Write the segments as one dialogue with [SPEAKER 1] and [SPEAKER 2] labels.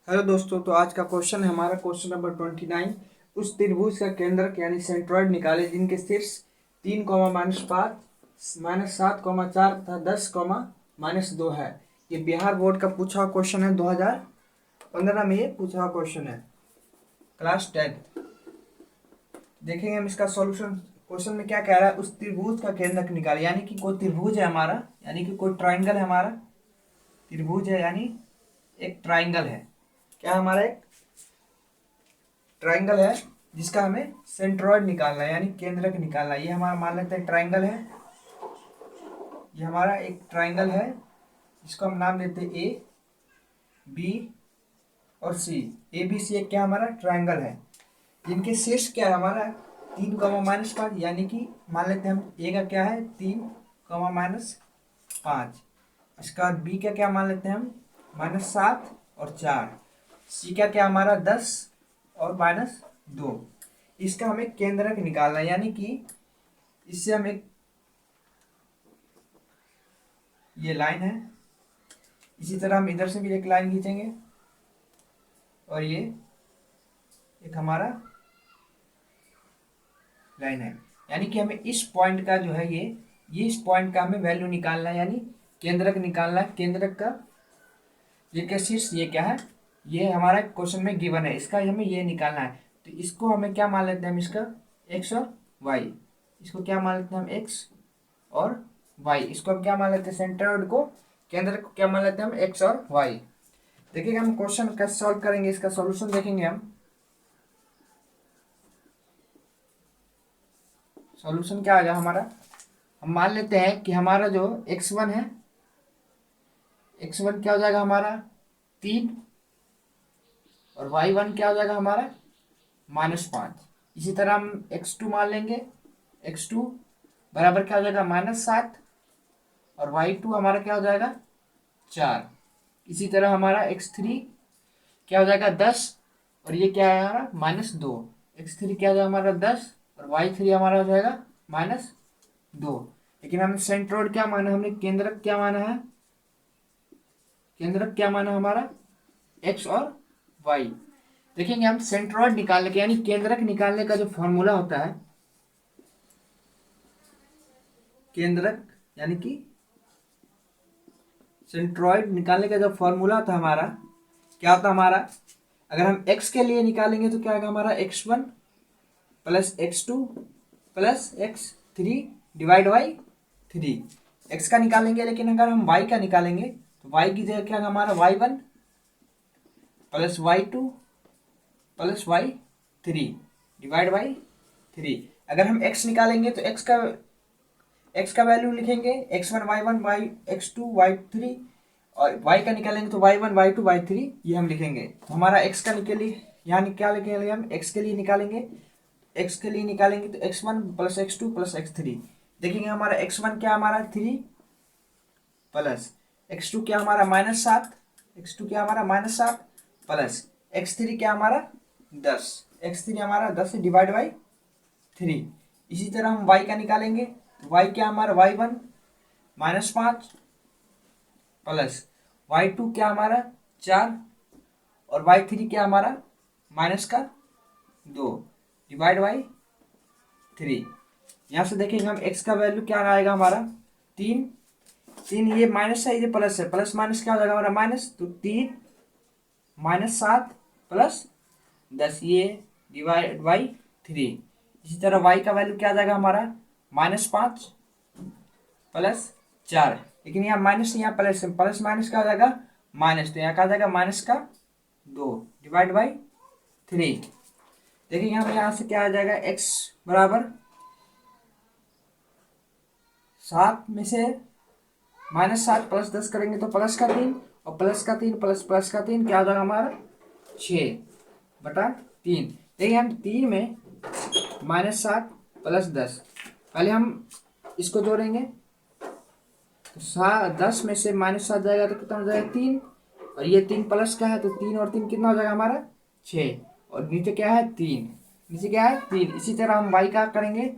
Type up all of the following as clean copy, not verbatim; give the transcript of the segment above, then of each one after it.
[SPEAKER 1] Hello दोस्तों, तो आज का क्वेश्चन है हमारा क्वेश्चन नंबर 29। उस त्रिभुज का केंद्रक यानी सेंट्रॉइड निकाले जिनके शीर्ष 3, -5, -7, 4 तथा 10, -2 है। ये बिहार बोर्ड का पूछा हुआ क्वेश्चन है। 2015 में ये पूछा हुआ क्वेश्चन है, क्लास 10। देखेंगे हम इसका सॉल्यूशन। क्वेश्चन में क्या कह रहा है, उस त्रिभुज का केंद्रक निकाले, यानी कि कोई त्रिभुज है हमारा, यानी कि कोई ट्राइंगल है हमारा। त्रिभुज है यानी एक ट्राइंगल है। क्या है हमारा? एक ट्राइंगल है जिसका हमें सेंट्रॉइड निकालना है यानी केंद्रक निकालना है। ये हमारा मान लेते हैं ट्राइंगल है। ये हमारा एक ट्राइंगल है जिसको हम नाम देते हैं ए, बी और सी। ए बी सी एक क्या हमारा ट्राइंगल है जिनके शीर्ष क्या है हमारा 3, -5, यानी कि मान लेते हैं हम ए का क्या है 3, -5। इसके बाद बी का क्या मान लेते हैं हम -7 और 4। सी का क्या हमारा 10 और -2। इसका हमें केंद्रक निकालना है, यानी कि इससे हम एक, ये लाइन है, इसी तरह हम इधर से भी एक लाइन खींचेंगे और ये एक हमारा लाइन है। यानी कि हमें इस पॉइंट का जो है ये इस पॉइंट का हमें वैल्यू निकालना है, यानी केंद्रक निकालना है। केंद्रक का ये क्या शीर्ष, ये क्या है, ये हमारा क्वेश्चन में गिवन है, इसका हमें ये निकालना है। तो इसको हमें क्या मान लेते हैं हम, इसका एक्स और वाई। इसको क्या मान लेते हैं हम, एक्स और वाई। इसको हम क्या मान लेते हैं, सेंट्रॉइड को, केंद्र को क्या मान लेते हैं हम, एक्स और वाई। देखिए हम क्वेश्चन कैसे सॉल्व करेंगे, इसका सॉल्यूशन देखेंगे हम। सॉल्यूशन क्या आएगा हमारा, हम मान लेते हैं कि हमारा जो x1 है, x1 क्या हो जाएगा हमारा 3, और y1 क्या हो जाएगा हमारा -5। इसी तरह हम x2 मान लेंगे। x2 बराबर क्या हो जाएगा -7, और y2 हमारा क्या हो जाएगा 4। इसी तरह हमारा x3 क्या हो जाएगा 10, और ये क्या है हमारा -2। x3 क्या हो जाएगा हमारा 10, और y3 हमारा हो जाएगा -2। लेकिन हमने सेंट्रोइड क्या माना, हमने केंद्रक क्या माना है, केंद्रक क्या माना हमारा x और y। देखेंगे हम सेंट्रोइड निकालने के यानी केंद्रक निकालने का जो फॉर्मूला होता है, केंद्रक यानी कि सेंट्रोइड निकालने का जो फॉर्मूला था हमारा, क्या होता हमारा, अगर हम x के लिए निकालेंगे तो क्या आएगा हमारा x1 plus x2 plus x3 divide by 3। x का निकालेंगे, लेकिन अगर हम y का निकालेंगे तो y की जगह क्या होगा हमारा y1 plus y2 plus y3 divide by 3। अगर हम x निकालेंगे तो x का वैल्यू लिखेंगे x1 y1 x2 y3, और y का निकालेंगे तो y1 y2 y3 ये हम लिखेंगे। तो हमारा x का निकलिए, यहाँ क्या लिखेंगे हम, x के लिए निकालेंगे। x के लिए निकालेंगे तो x1 plus x2 plus x3। देखेंगे हमारा x1 क्या हमारा 3 प्लस x2 क्या हमारा -7, x2 क्या हमारा -7 प्लस x3 क्या हमारा 10, x3 हमारा 10 डिवाइड बाई 3। इसी तरह हम y का निकालेंगे तो y क्या हमारा y1 -5 प्लस y2 क्या हमारा 4, और y3 क्या हमारा -2 डिवाइड बाई 3। यहाँ से देखेंगे हम x का वैल्यू क्या आएगा हमारा 3। ये माइनस है, ये प्लस है, प्लस माइनस क्या हो जाएगा हमारा माइनस, तो 3 -7 प्लस 10 ये डिवाइड बाई 3। इसी तरह y का वैल्यू क्या आ जाएगा हमारा -5 प्लस 4। लेकिन यहाँ माइनस, यहाँ प्लस है, प्लस माइनस क्या हो जाएगा माइनस, तो यहाँ क्या आ जाएगा -2 डिवाइड बाई 3। देखिए हम यहाँ से क्या आ जाएगा x बराबर 7 में से -7 प्लस 10 करेंगे तो प्लस का 3, और प्लस का 3 प्लस प्लस का 3 क्या आ जाएगा हमारा 6/3। देखिए हम 3 में -7 प्लस 10, पहले हम इसको जोड़ेंगे तो 10 में से -7 जाएगा तो कितना हो जाएगा 3, और ये 3 प्लस का है तो 3 और 3 कितना हो जाएगा हमारा 6, और नीचे क्या है 3, नीचे क्या है 3। इसी तरह हम y का करेंगे,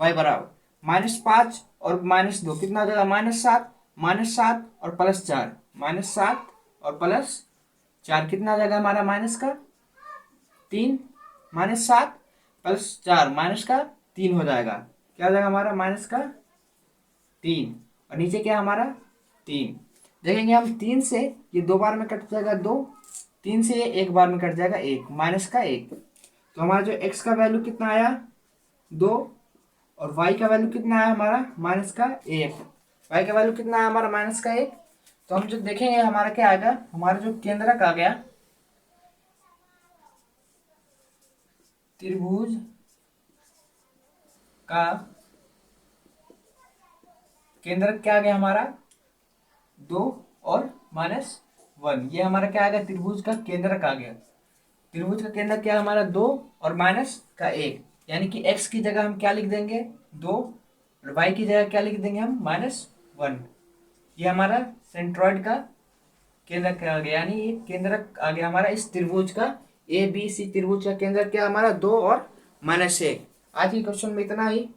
[SPEAKER 1] y बराबर -5 और -2 कितना हो जाएगा -7, -7 और +4, -7 और +4 4 कितना आ जाएगा हमारा माइनस का 3 माइनस 7 प्लस 4 माइनस का 3 हो जाएगा। क्या हो जाएगा हमारा माइनस का 3 और नीचे क्या है हमारा 3। देखेंगे हम 3 से ये 2 बार में कट जाएगा 2, 3 से ये 1 बार में कट जाएगा 1 माइनस का 1। तो हमारा जो x का वैल्यू कितना आया 2 और y का वैल्यू कितना आया हमारा माइनस का 1। y का वैल्यू कितना आया हमारा माइनस का 1। तो हम जो देखेंगे हमारा क्या आएगा, हमारा जो केंद्रक आ गया त्रिभुज का केंद्रक क्या आ गया हमारा 2 और -1। ये हमारा क्या आ गया त्रिभुज का केंद्रक आ गया। त्रिभुज का केंद्र क्या है हमारा 2 और माइनस का 1, यानी कि x की जगह हम क्या लिख देंगे 2 और y की जगह क्या लिख देंगे हम -1। ये हमारा सेंट्रॉइड का केंद्रक आ गया, यानी ये केंद्रक आ गया हमारा इस त्रिभुज का ABC त्रिभुज का केंद्र क्या हमारा 2 और -1। आज के क्वेश्चन में इतना ही।